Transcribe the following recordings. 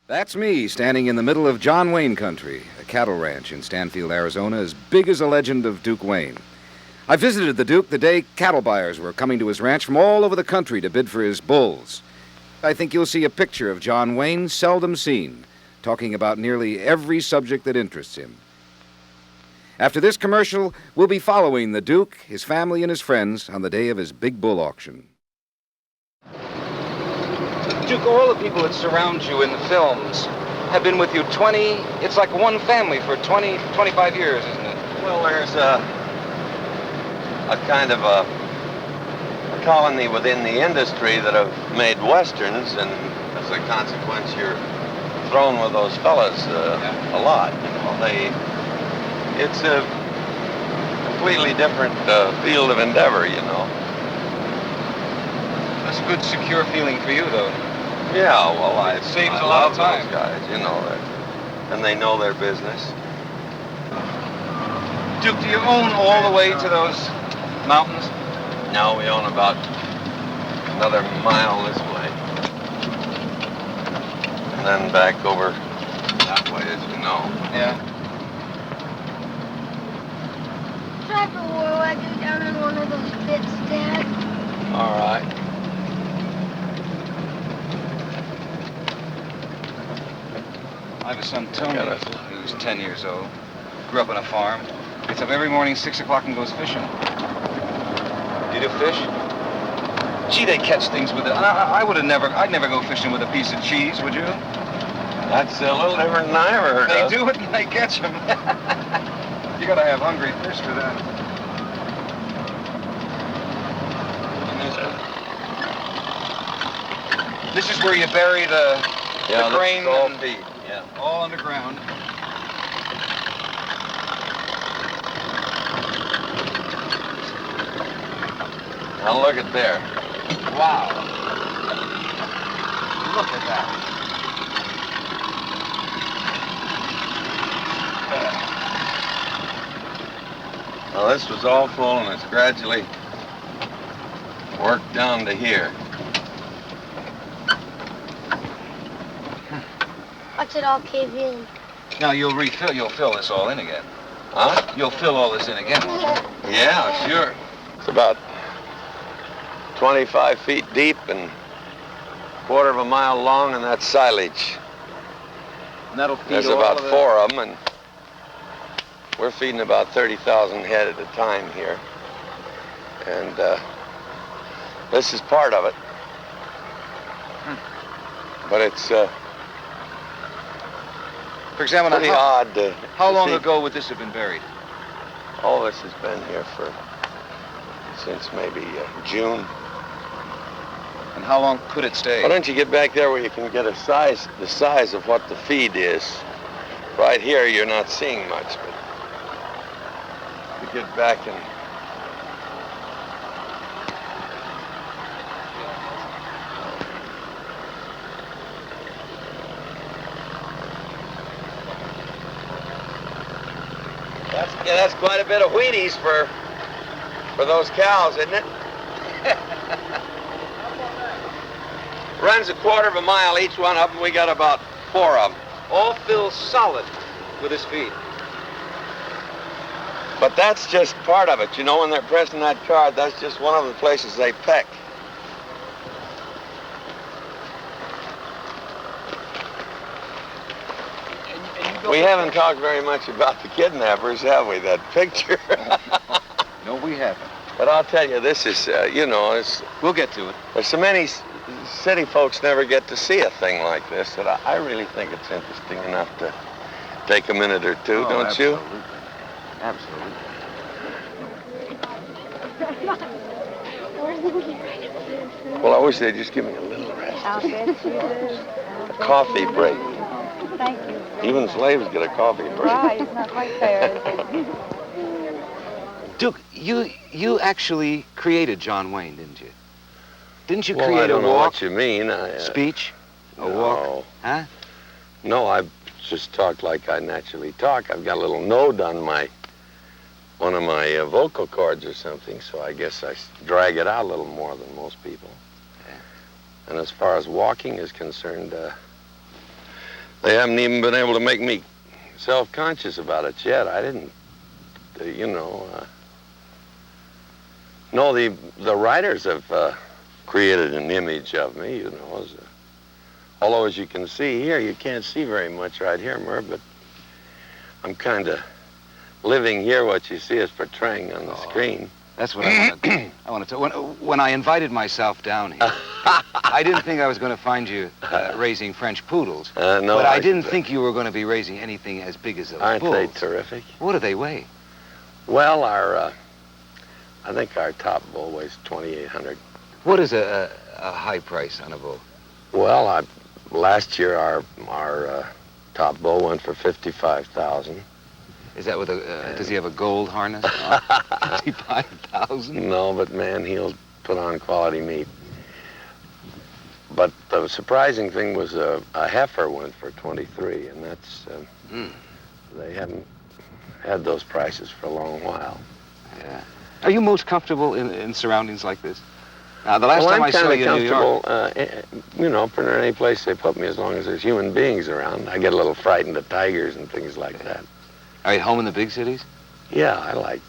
That's me, standing in the middle of John Wayne country, a cattle ranch in Stanfield, Arizona, as big as a legend of Duke Wayne. I visited the Duke the day cattle buyers were coming to his ranch from all over the country to bid for his bulls. I think you'll see a picture of John Wayne seldom seen, talking about nearly every subject that interests him. After this commercial, we'll be following the Duke, his family, and his friends on the day of his big bull auction. Duke, all the people that surround you in the films have been with you it's like one family for 20, 25 years, isn't it? Well, there's a kind of a colony within the industry that have made westerns, and as a consequence, you're thrown with those fellas a lot. You know, it's a completely different field of endeavor, you know. That's a good, secure feeling for you, though. Yeah, well, It saves I a lot love of time. those guys, you know, and they know their business. Duke, do you own all the way to those mountains? No, we own about another mile this way. And then back over that way, as you know. Yeah. Drive a war wagon down in one of those pits, Dad. All right. I have a son, Tony, who's 10 years old. Grew up on a farm. Gets up every morning, 6 o'clock, and goes fishing. You do fish? Gee, they catch things with it. I'd never go fishing with a piece of cheese, would you? That's a little different than I ever heard They of. do it and they catch them. You gotta have hungry fish for that. This is where you bury the grain. All and feed. Yeah. all underground. Now look at there. Wow. Look at that. Now this was all full, and it's gradually worked down to here. Watch it all cave in. Now you'll fill this all in again. Huh? You'll fill all this in again, won't you? Yeah, sure. It's about 25 feet deep and quarter of a mile long, and that's silage. And that'll feed There's all about of 4 of them, and we're feeding about 30,000 head at a time here. And this is part of it. But it's For example, pretty odd. How to long see. ago would this have been buried? All this has been here since maybe June. And how long could it stay? Why don't you get back there where you can get the size of what the feed is? Right here, you're not seeing much, but you get back and that's quite a bit of Wheaties for those cows, isn't it? Runs a quarter of a mile each one of them. We got about 4 of them. All filled solid with his feed. But that's just part of it. You know, when they're pressing that card, that's just one of the places they peck. We haven't talked very much about the kidnappers, have we, that picture? No, we haven't. But I'll tell you, this is, you know, We'll get to it. there's so many city folks never get to see a thing like this that I really think it's interesting enough to take a minute or two, don't you? Absolutely. Well, I wish they'd just give me a little rest. I'll bet you do. A coffee break. Thank you. Even slaves get a coffee break. Right, it's not quite fair, is it? Duke, you actually created John Wayne, didn't you? Didn't you Well, create I don't a know walk? what you mean. Speech? A no. walk? Huh? No, I just talk like I naturally talk. I've got a little node on one of my vocal cords or something, so I guess I drag it out a little more than most people. Yeah. And as far as walking is concerned, They haven't even been able to make me self-conscious about it yet. I didn't, no, the writers have created an image of me, although as you can see here, you can't see very much right here, Merv, but I'm kind of living here what you see is portraying on the screen. That's what I want to do. I want to. When I invited myself down here, I didn't think I was going to find you raising French poodles. No, but I didn't think you were going to be raising anything as big as those Aren't bulls. they terrific? What do they weigh? Well, I think our top bull weighs 2,800. What is a high price on a bull? Well, last year our top bull went for 55,000. Is that with does he have a gold harness? 55,000? No, but man, he'll put on quality meat. But the surprising thing was a heifer went for 23, and that's they haven't had those prices for a long while. Yeah. Are you most comfortable in surroundings like this? The last time I saw you in New York... pretty much any place they put me, as long as there's human beings around. I get a little frightened of tigers and things like that. Are you home in the big cities? Yeah, I like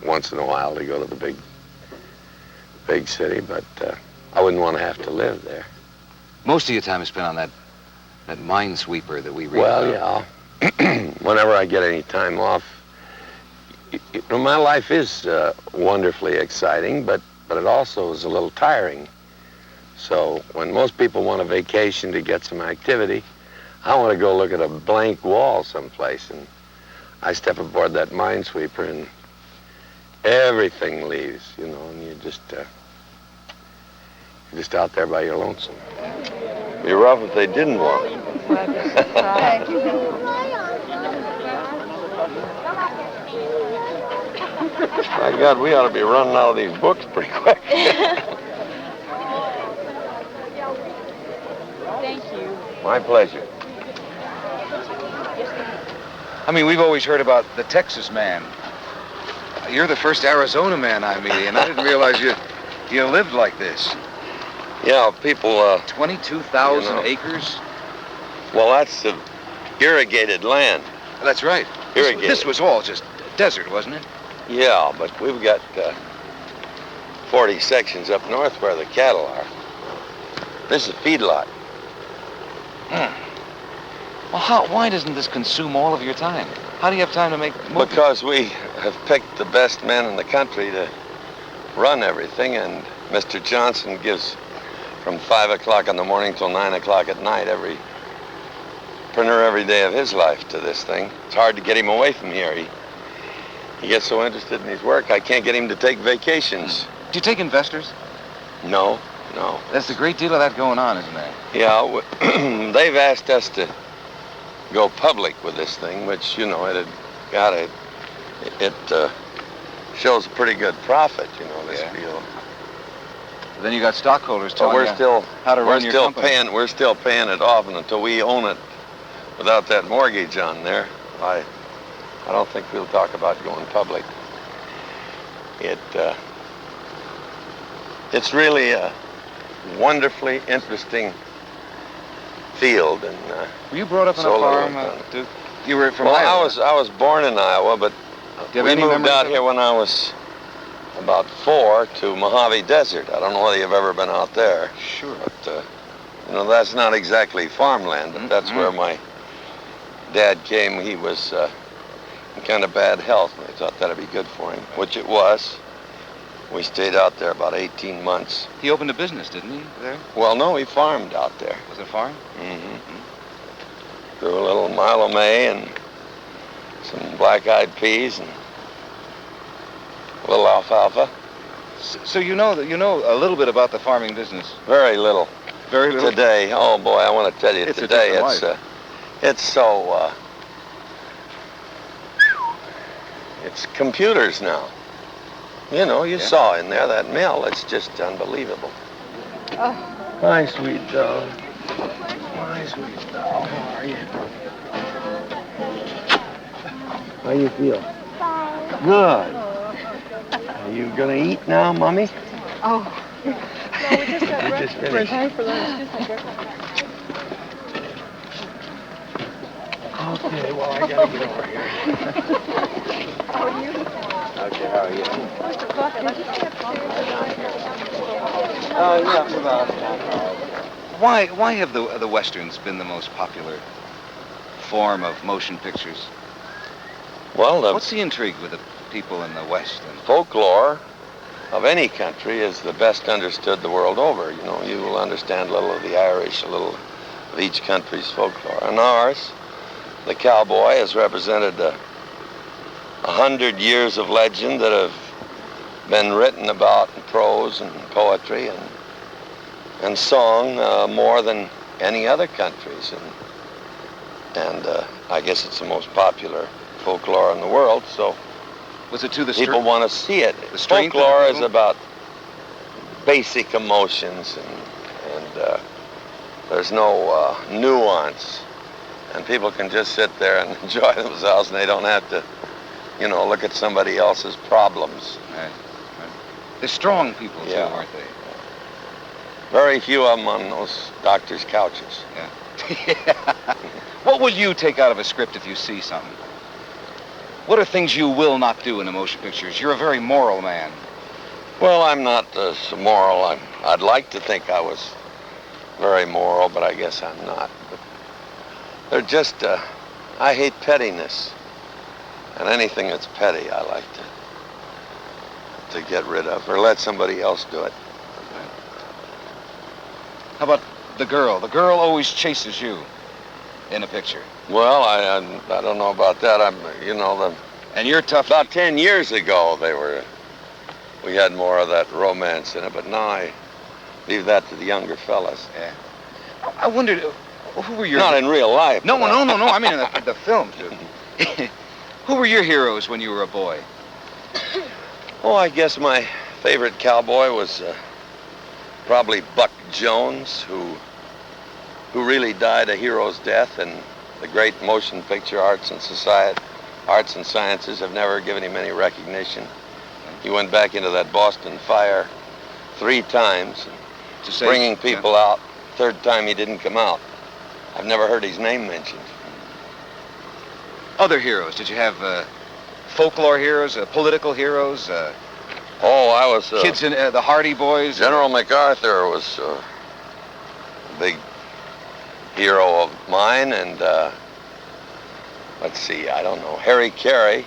once in a while to go to the big city, but I wouldn't want to have to live there. Most of your time is spent on that minesweeper that we read Well, about. yeah. Whenever I get any time off, my life is wonderfully exciting, but it also is a little tiring. So when most people want a vacation to get some activity, I want to go look at a blank wall someplace, and I step aboard that minesweeper and everything leaves, and you're just out there by your lonesome. It'd be rough if they didn't want it. My God, we ought to be running out of these books pretty quick. Thank you. My pleasure. I mean, we've always heard about the Texas man. You're the first Arizona man I meet, and I didn't realize you lived like this. Yeah, people... 22,000 acres? Well, that's the irrigated land. That's right. Irrigated. This was all just desert, wasn't it? Yeah, but we've got 40 sections up north where the cattle are. This is a feedlot. Well, why doesn't this consume all of your time? How do you have time to make movies? Because we have picked the best men in the country to run everything, and Mr. Johnson gives from 5 o'clock in the morning till 9 o'clock at night every day of his life to this thing. It's hard to get him away from here. He gets so interested in his work, I can't get him to take vacations. Do you take investors? No. There's a great deal of that going on, isn't there? Yeah, they've asked us to go public with this thing, which, it shows a pretty good profit, this deal. Then you got stockholders But telling you how to run your company. We're still paying it off, and until we own it without that mortgage on there, I don't think we'll talk about going public. It's really a wonderfully interesting field, and were you brought up on a farm, Duke? You were from Iowa. I was born in Iowa, but we moved out here when I was about 4 to Mojave Desert. I don't know whether you've ever been out there. Sure. But that's not exactly farmland, but that's where my dad came. He was in kind of bad health, and they thought that'd be good for him, which it was. We stayed out there about 18 months. He opened a business, didn't he, there? Well, no, he farmed out there. Was it a farm? Grew a little milo May and some black-eyed peas and a little alfalfa. So you know a little bit about the farming business? Very little. Very little? Today, oh boy, I want to tell you, it's today it's so, it's computers now. You saw in there that mill. It's just unbelievable. Oh. My sweet dog. My sweet dog. How are you? How you feel? Fine. Good. Are you gonna eat now, Mommy? Oh. No, we just got You just finished. time for lunch. I gotta get over here. How are you? Okay, how are you? Yeah, for about half an hour. Why have the westerns been the most popular form of motion pictures? Well, the What's the intrigue with the people in the West? folklore of any country is the best understood the world over. You know, you will understand a little of the Irish, a little of each country's folklore. And ours, the cowboy, has represented 100 years of legend that have been written about in prose and poetry and song more than any other countries. And I guess it's the most popular folklore in the world, so Was it to the people want to see it. The strength of the Folklore is people? about basic emotions, and there's no nuance. And people can just sit there and enjoy themselves, and they don't have to, you know, look at somebody else's problems. Right. They're strong people, too, Yeah. aren't they? Very few of them on those doctors' couches. Yeah. What will you take out of a script if you see something? What are things you will not do in the motion pictures? You're a very moral man. Well, I'm not so moral. I'd like to think I was very moral, but I guess I'm not. But they're just, I hate pettiness. And anything that's petty, I like to get rid of, or let somebody else do it. How about the girl? The girl always chases you in a picture. Well, I don't know about that. And you're tough. About 10 years ago, we had more of that romance in it, but now I leave that to the younger fellas. Yeah. I wondered, who were your... Not in real life. No, but, no. I mean in the film, too. Who were your heroes when you were a boy? Oh, I guess my favorite cowboy was probably Buck Jones, who really died a hero's death, and the great motion picture arts and sciences have never given him any recognition. He went back into that Boston fire 3 times, bringing people out. Third time he didn't come out. I've never heard his name mentioned. Other heroes? Did you have folklore heroes, political heroes? I was... kids in the Hardy Boys? General MacArthur was a big hero of mine, and let's see, I don't know, Harry Carey.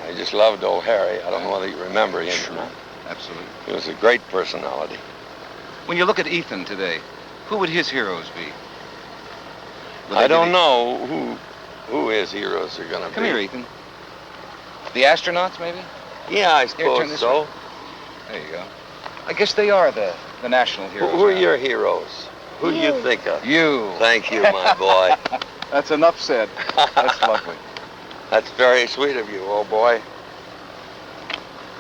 I just loved old Harry. I don't know whether you remember him or not. Absolutely. He was a great personality. When you look at Ethan today, who would his heroes be? I don't know who his heroes are going to be. Come here, Ethan. The astronauts, maybe? Yeah, I turn suppose this so. way. There you go. I guess they are the national heroes. Who are now. your heroes? Who do you think of? You. Thank you, my boy. That's enough said. That's lovely. That's very sweet of you, old boy.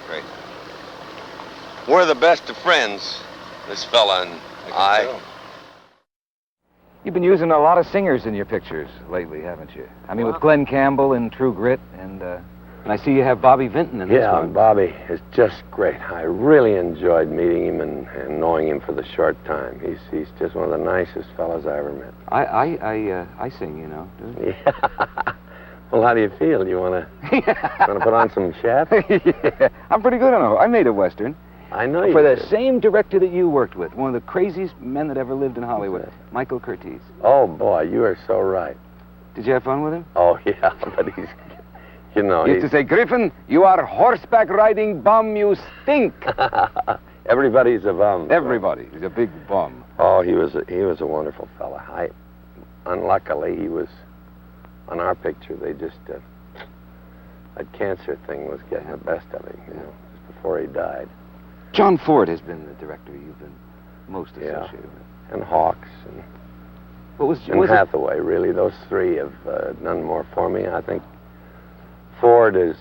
Great. We're the best of friends, this fella and I. You've been using a lot of singers in your pictures lately, haven't you? I mean, with Glenn Campbell in True Grit, and I see you have Bobby Vinton in this Yeah, one. Bobby is just great. I really enjoyed meeting him and knowing him for the short time. He's just one of the nicest fellows I ever met. I sing, you know. Yeah. Well, how do you feel? You want to put on some chaps? Yeah, I'm pretty good on it. I made a Western. I know you For the did. same director that you worked with, one of the craziest men that ever lived in Hollywood, Michael Curtiz. Oh, boy, you are so right. Did you have fun with him? Oh, yeah, but he's, you know, He used to say, Griffin, you are horseback riding bum, you stink. everybody's a bum. Everybody. He's a big bum. Oh, he was a wonderful fella. Unluckily, he was on our picture. They just that cancer thing was getting the best of him, you know, just before he died. John Ford has been the director you've been most associated with. And Hawks and What was Hathaway, really. Those 3 have done more for me. I think Ford has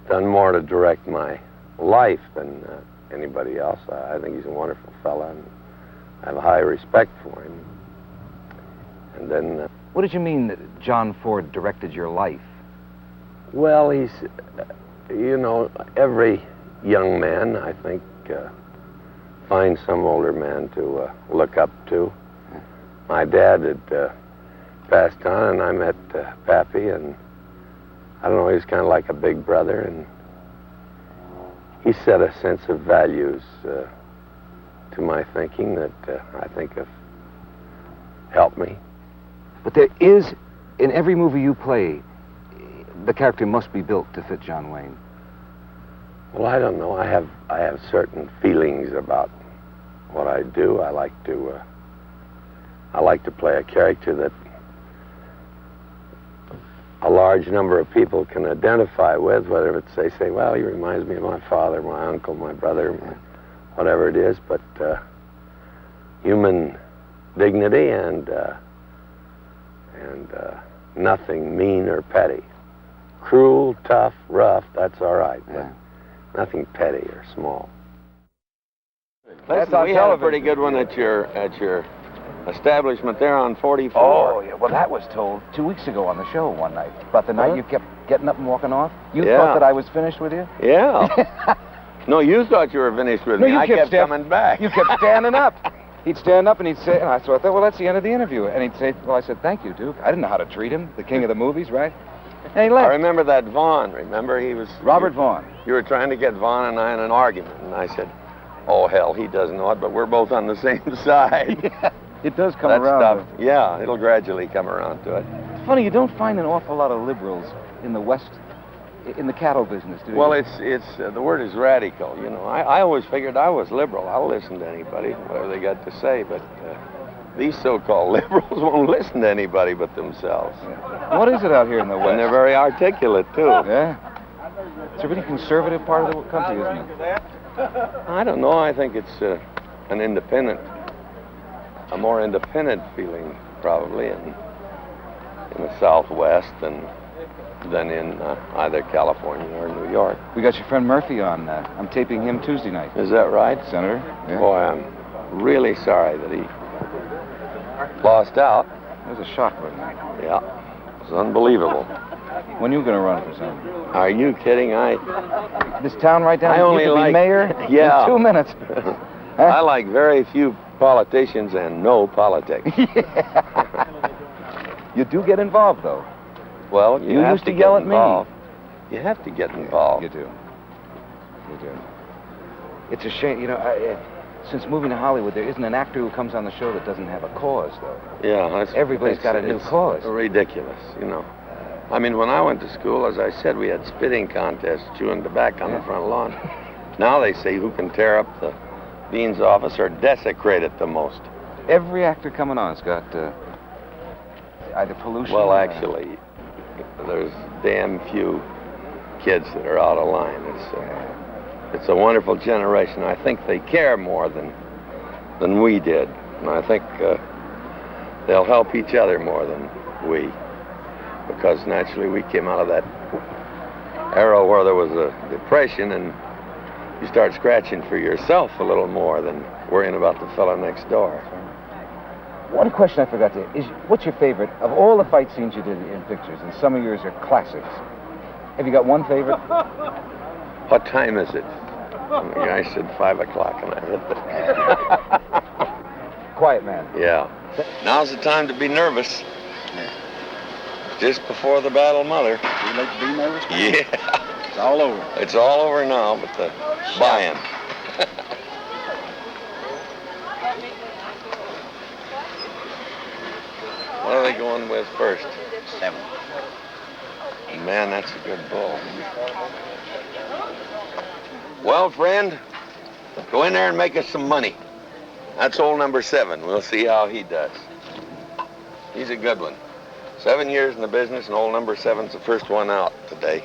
done more to direct my life than anybody else. I think he's a wonderful fella, and I have a high respect for him. And then... What did you mean that John Ford directed your life? Well, he's, you know, every young man, I think, finds some older man to look up to. My dad had passed on, and I met Pappy, and I don't know, he was kind of like a big brother, and he set a sense of values to my thinking that I think have helped me. But there is, in every movie you play, the character must be built to fit John Wayne. Well, I don't know. I have certain feelings about what I do. I like to play a character that a large number of people can identify with, whether it's they say, well, he reminds me of my father, my uncle, my brother, whatever it is, but human dignity and nothing mean or petty. Cruel, tough, rough, that's all right, but nothing petty or small. Listen, we had a pretty good one at your establishment there on 44. Oh, yeah. Well, that was told 2 weeks ago on the show one night. About the night you kept getting up and walking off. You thought that I was finished with you? Yeah. No, you thought you were finished with me. I kept coming back. You kept standing up. He'd stand up and he'd say, and I thought, well, that's the end of the interview. And he'd say, well, I said, thank you, Duke. I didn't know how to treat him, the king of the movies, right? And he left. I remember that Vaughn. Remember, he was... Robert Vaughn. You were trying to get Vaughn and I in an argument. And I said, oh, hell, he doesn't know it, but we're both on the same side. Yeah, it does come that around. Stuff, yeah, it'll gradually come around to it. It's funny, you don't find an awful lot of liberals in the West, in the cattle business, do you? Well, it's the word is radical, you know. I always figured I was liberal. I'll listen to anybody, whatever they got to say, but these so-called liberals won't listen to anybody but themselves. Yeah. What is it out here in the West? And they're very articulate, too. Yeah. It's a really conservative part of the country, isn't it? I don't know. I think it's an independent, a more independent feeling, probably, in the Southwest than in either California or New York. We got your friend Murphy on. I'm taping him Tuesday night. Is that right? Senator? Yeah. Boy, I'm really sorry that he lost out. It was a shock, wasn't it? Yeah, it was unbelievable. When are you going to run for something? Are you kidding? This town right down I here, only you could like be mayor yeah. in 2 minutes. Huh? I like very few politicians and no politics. Yeah. You do get involved, though. Well, you have used to get yell at involved. You have to get involved. You do. You do. It's a shame, you know, since moving to Hollywood, there isn't an actor who comes on the show that doesn't have a cause, though. Yeah. Everybody's got a new cause. Ridiculous, you know. I mean, when I went to school, as I said, we had spitting contests, chewing tobacco on the front lawn. Now they say who can tear up the dean's office or desecrate it the most. Every actor coming on has got either pollution. Well, actually, there's damn few kids that are out of line. It's a wonderful generation. I think they care more than we did, and I think they'll help each other more than we. Because naturally we came out of that era where there was a depression and you start scratching for yourself a little more than worrying about the fellow next door. One question I forgot to is, what's your favorite of all the fight scenes you did in pictures? And some of yours are classics. Have you got one favorite? What time is it? And the guy said 5 o'clock and I hit the... Quiet Man. Yeah. Now's the time to be nervous. Just before the Battle Mother. Too late to be nervous? Yeah. It's all over. It's all over now, but the buy-in. What are they going with first? 7. Man, that's a good bull. Well, friend, go in there and make us some money. That's old number 7. We'll see how he does. He's a good one. 7 years in the business, and old number 7's the first one out today.